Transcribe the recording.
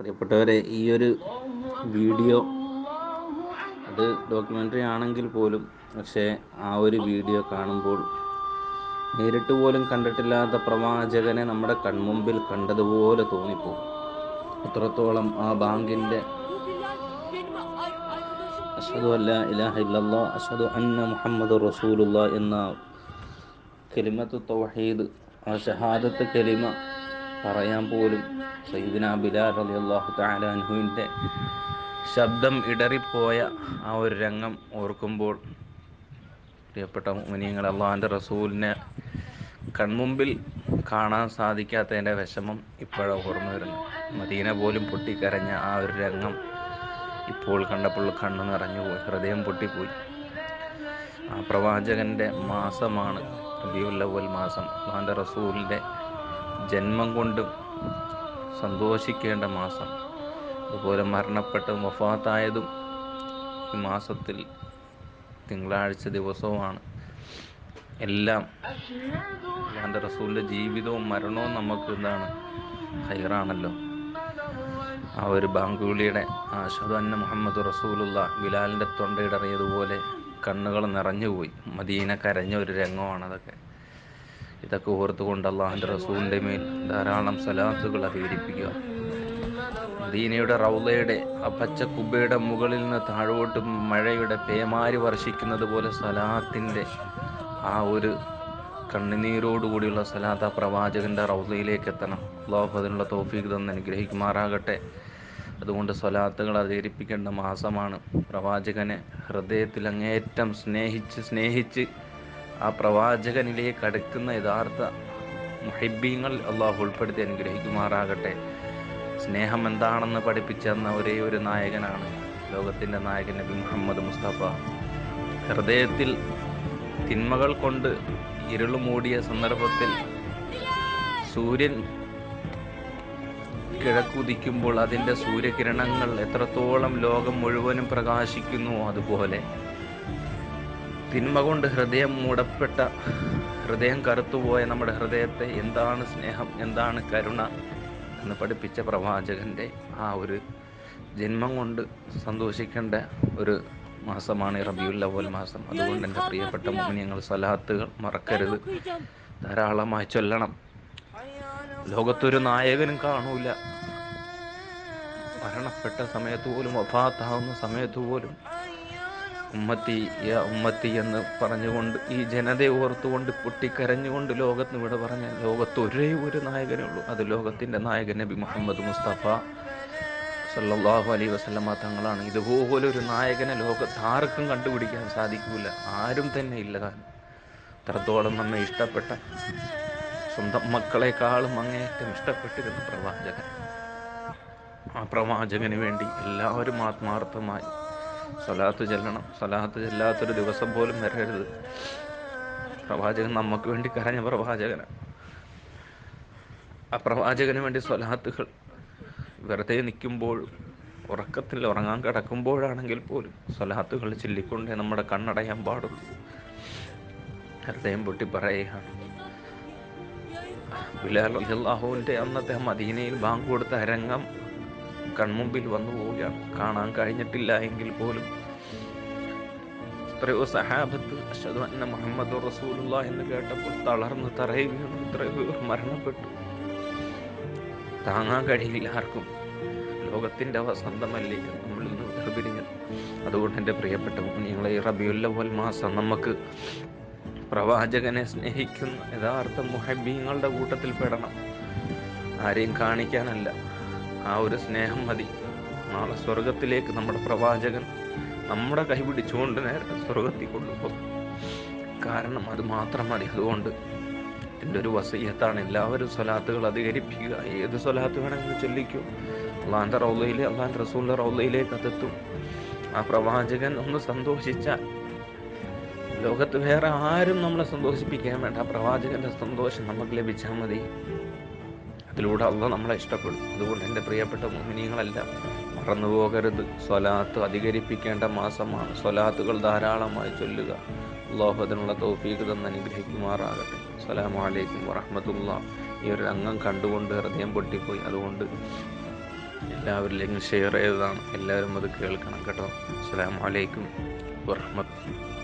പ്രിയപ്പെട്ടവരെ, ഈ ഒരു വീഡിയോ അത് ഡോക്യുമെൻ്ററി ആണെങ്കിൽ പോലും പക്ഷേ ആ ഒരു വീഡിയോ കാണുമ്പോൾ നേരിട്ട് പോലും കണ്ടിട്ടില്ലാത്ത പ്രവാചകനെ നമ്മുടെ കൺമുമ്പിൽ കണ്ടതുപോലെ തോന്നിപ്പോകും. അത്രത്തോളം ആ ബാങ്കിൻ്റെ അഷ്ഹദു അല്ലാ ഇലാഹ ഇല്ലല്ലാഹ് അഷ്ഹദു അന്ന മുഹമ്മദ് റസൂലുള്ള എന്ന കലിമത്തു തൗഹീദ്, ആ ഷഹാദത്ത് കലിമ പറയാൻ പോലും സയ്യിദുനാ ബിലാൽ റളിയല്ലാഹു തആല അൻഹുവിൻ്റെ ശബ്ദം ഇടറിപ്പോയ ആ ഒരു രംഗം ഓർക്കുമ്പോൾ പ്രിയപ്പെട്ട മുഅ്മിനീങ്ങൾ, അള്ളാഹുവിൻ്റെ റസൂലിനെ കൺമുമ്പിൽ കാണാൻ സാധിക്കാത്തതിൻ്റെ വിഷമം ഇപ്പോഴാണ് ഓർമ്മ വരുന്നത്. മദീന പോലും പൊട്ടിക്കരഞ്ഞ ആ ഒരു രംഗം ഇപ്പോൾ കണ്ടപ്പോൾ കണ്ണു നിറഞ്ഞുപോയി, ഹൃദയം പൊട്ടിപ്പോയി. ആ പ്രവാചകൻ്റെ മാസമാണ് റബീഉൽ അവ്വൽ മാസം. അള്ളാഹുവിൻ്റെ റസൂലിൻ്റെ ജന്മം കൊണ്ടും സന്തോഷിക്കേണ്ട മാസം. അതുപോലെ മരണപ്പെട്ടതും വഫാത്തായതും ഈ മാസത്തിൽ തിങ്കളാഴ്ച ദിവസവുമാണ്. എല്ലാം അള്ളാഹുവിൻ്റെ റസൂലിൻ്റെ ജീവിതവും മരണവും നമുക്ക് എന്താണ്, ഖൈറാണല്ലോ. ആ ഒരു ബാങ്ക് വിളിയുടെ അഷ്ഹദു അന്ന മുഹമ്മദ് റസൂലുള്ള ബിലാലിൻ്റെ തൊണ്ടയിടറിയതുപോലെ കണ്ണുകൾ നിറഞ്ഞുപോയി. മദീന കരഞ്ഞ ഒരു രംഗമാണതൊക്കെ. ഇതൊക്കെ ഓർത്തുകൊണ്ട് അള്ളാഹുവിൻ്റെ റസൂലിൻ്റെ മേൽ ധാരാളം സലാത്തുകൾ അധികരിപ്പിക്കുക. മദീനയുടെ റൗളയുടെ ആ പച്ച കുബ്ബയുടെ മുകളിൽ നിന്ന് താഴോട്ട് മഴയുടെ പേമാരി വർഷിക്കുന്നത് പോലെ സലാത്തിൻ്റെ ആ ഒരു കണ്ണുനീരോടുകൂടിയുള്ള സലാത്ത് ആ പ്രവാചകൻ്റെ റൗളയിലേക്ക് എത്തണം. അള്ളാഹു അതിനുള്ള തൗഫീഖ് തന്ന് അനുഗ്രഹിക്കുമാറാകട്ടെ. അതുകൊണ്ട് സ്വലാത്തുകൾ അധികരിപ്പിക്കേണ്ട മാസമാണ്. പ്രവാചകനെ ഹൃദയത്തിൽ അങ്ങേയറ്റം സ്നേഹിച്ച് ആ പ്രവാചകനിലേക്ക് അടുക്കുന്ന യഥാർത്ഥ മുഹിബ്ബീങ്ങൾ അള്ളാഹു ഉൾപ്പെടുത്തി അനുഗ്രഹിക്കുമാറാകട്ടെ. സ്നേഹം എന്താണെന്ന് പഠിപ്പിച്ചെന്ന ഒരേ ഒരു നായകനാണ് ലോകത്തിൻ്റെ നായകൻ നബി മുഹമ്മദ് മുസ്തഫ. ഹൃദയത്തിൽ തിന്മകൾ കൊണ്ട് ഇരുൾ മൂടിയ സന്ദർഭത്തിൽ സൂര്യൻ കിഴക്കുദിക്കുമ്പോൾ അതിൻ്റെ സൂര്യകിരണങ്ങൾ എത്രത്തോളം ലോകം മുഴുവനും പ്രകാശിക്കുന്നു, അതുപോലെ തിന്മ കൊണ്ട് ഹൃദയം മൂടപ്പെട്ട, ഹൃദയം കറുത്തുപോയ നമ്മുടെ ഹൃദയത്തെ എന്താണ് സ്നേഹം, എന്താണ് കരുണ എന്ന് പഠിപ്പിച്ച പ്രവാചകൻ്റെ ആ ഒരു ജന്മം കൊണ്ട് സന്തോഷിക്കേണ്ട ഒരു മാസമാണ് റബീഉൽ അവ്വൽ മാസം. അതുകൊണ്ട് എൻ്റെ പ്രിയപ്പെട്ട മുഅ്മിനീങ്ങൾ, സ്വലാത്തുകൾ മറക്കരുത്, ധാരാളമായി ചൊല്ലണം. ലോകത്തൊരു നായകനും കാണൂല, മരണപ്പെട്ട സമയത്ത് പോലും, വഫാത്താവുന്ന സമയത്ത് പോലും ഉമ്മത്തി യാ ഉമ്മത്തി എന്ന് പറഞ്ഞുകൊണ്ട് ഈ ജനതയെ ഓർത്തുകൊണ്ട് പൊട്ടിക്കരഞ്ഞുകൊണ്ട് ലോകത്തിന് ഇവിടെ പറഞ്ഞ ലോകത്ത് ഒരേ ഒരു നായകനേ ഉള്ളൂ. അത് ലോകത്തിൻ്റെ നായകൻ നബി മുഹമ്മദ് മുസ്തഫ സല്ലല്ലാഹു അലൈഹി വസല്ലമ തങ്ങളാണ്. ഇതുപോലൊരു നായകനെ ലോകത്ത് ആർക്കും കണ്ടുപിടിക്കാൻ സാധിക്കില്ല, ആരും തന്നെ ഇല്ല. അത്രത്തോളം നമ്മെ ഇഷ്ടപ്പെട്ട, സ്വന്തം മക്കളെക്കാളും അങ്ങേയറ്റം ഇഷ്ടപ്പെട്ടിരുന്ന പ്രവാചകൻ. ആ പ്രവാചകന് വേണ്ടി എല്ലാവരും ആത്മാർത്ഥമായി സ്വലാത്ത് ചെല്ലണം. സ്വലാത്ത് ചെല്ലാത്തൊരു ദിവസം പോലും വരരുത്. പ്രവാചകൻ നമുക്ക് വേണ്ടി കരഞ്ഞ പ്രവാചകനാണ്. ആ പ്രവാചകന് വേണ്ടി സ്വലാത്തുകൾ വെറുതെ നിൽക്കുമ്പോൾ, ഉറക്കത്തിൽ ഉറങ്ങാൻ കിടക്കുമ്പോഴാണെങ്കിൽ പോലും സ്വലാത്തുകൾ ചൊല്ലിക്കൊണ്ടേ നമ്മുടെ കണ്ണടയാൻ പാടുള്ളൂ. ഹൃദയം പൊട്ടി പറയുകയാണ്. ബിലാൽ റളിയല്ലാഹുവിൻ്റെ അന്നത്തെ മദീനയിൽ ബാങ്ക് കൊടുത്ത അരങ്ങം കൺമുമ്പിൽ വന്നു പോവുകയാണ്. കാണാൻ കഴിഞ്ഞിട്ടില്ല എങ്കിൽ പോലും എത്രയോ സഹാബത്ത് അഷ്ഹദു അന്ന മുഹമ്മദ് റസൂലുള്ളാഹി എന്ന് കേട്ടപ്പോൾ തളർന്ന് തറയിൽ വീണു. എത്രയോ പേർ മരണപ്പെട്ടു. താങ്ങാൻ കഴിയില്ല ആർക്കും. ലോകത്തിൻ്റെ വസന്തമല്ലേ നമ്മളിൽ നിന്ന് വേർപിരിഞ്ഞത്. അതുകൊണ്ട് എൻ്റെ പ്രിയപ്പെട്ട മുഅ്മിനീങ്ങളെ, റബീഉൽ അവ്വൽ മാസം നമുക്ക് പ്രവാചകനെ സ്നേഹിക്കുന്ന യഥാർത്ഥ മുഹബ്ബീങ്ങളുടെ കൂട്ടത്തിൽ പെടണം. ആരെയും കാണിക്കാനല്ല, ആ ഒരു സ്നേഹം മതി. നാളെ സ്വർഗത്തിലേക്ക് നമ്മുടെ പ്രവാചകൻ നമ്മുടെ കൈ പിടിച്ചുകൊണ്ട് നേരെ സ്വർഗത്തിൽ കൊണ്ടുപോകും. കാരണം അത് മാത്രം മതി. അതുകൊണ്ട് എൻ്റെ ഒരു വസിയത്താണ്, എല്ലാവരും സ്വലാത്തുകൾ അധികരിപ്പിക്കുക. ഏത് സ്വലാത്ത് വേണമെങ്കിലും ചൊല്ലിക്കൂ. അള്ളാഹിൻ്റെ റൗളയിലെ, അള്ളാഹിൻ്റെ റസൂലിൻ്റെ റൗളയിലേക്ക് അതെത്തും. ആ പ്രവാചകൻ ഒന്ന് സന്തോഷിച്ചാൽ ലോകത്ത് വേറെ ആരും നമ്മളെ സന്തോഷിപ്പിക്കാൻ വേണ്ട. ആ പ്രവാചകൻ്റെ സന്തോഷം നമുക്ക് ലഭിച്ചാൽ മതി. അതിലൂടെ അള്ളാഹ് നമ്മളെ ഇഷ്ടപ്പെടും. അതുകൊണ്ട് എൻ്റെ പ്രിയപ്പെട്ട മുഅ്മിനീങ്ങളെല്ലാം മറന്നുപോകരുത്, സ്വലാത്ത് അധികരിപ്പിക്കേണ്ട മാസമാണ്. സ്വലാത്തുകൾ ധാരാളമായി ചൊല്ലുക. അള്ളാഹു അതിനുള്ള തൗഫീഖ് തന്ന് അനുഗ്രഹിക്കുമാറാകട്ടെ. അസ്സലാമു അലൈക്കും വറഹ്മത്തുള്ളാഹി. ഈ ഒരു രംഗം കണ്ടുകൊണ്ട് ഹൃദയം പൊട്ടിപ്പോയി. അതുകൊണ്ട് എല്ലാവരിലേക്കും ഷെയർ ചെയ്തതാണ്. എല്ലാവരും അത് കേൾക്കണം കേട്ടോ. അസ്സലാമു അലൈക്കും വറഹ്മത്തുള്ളാഹി.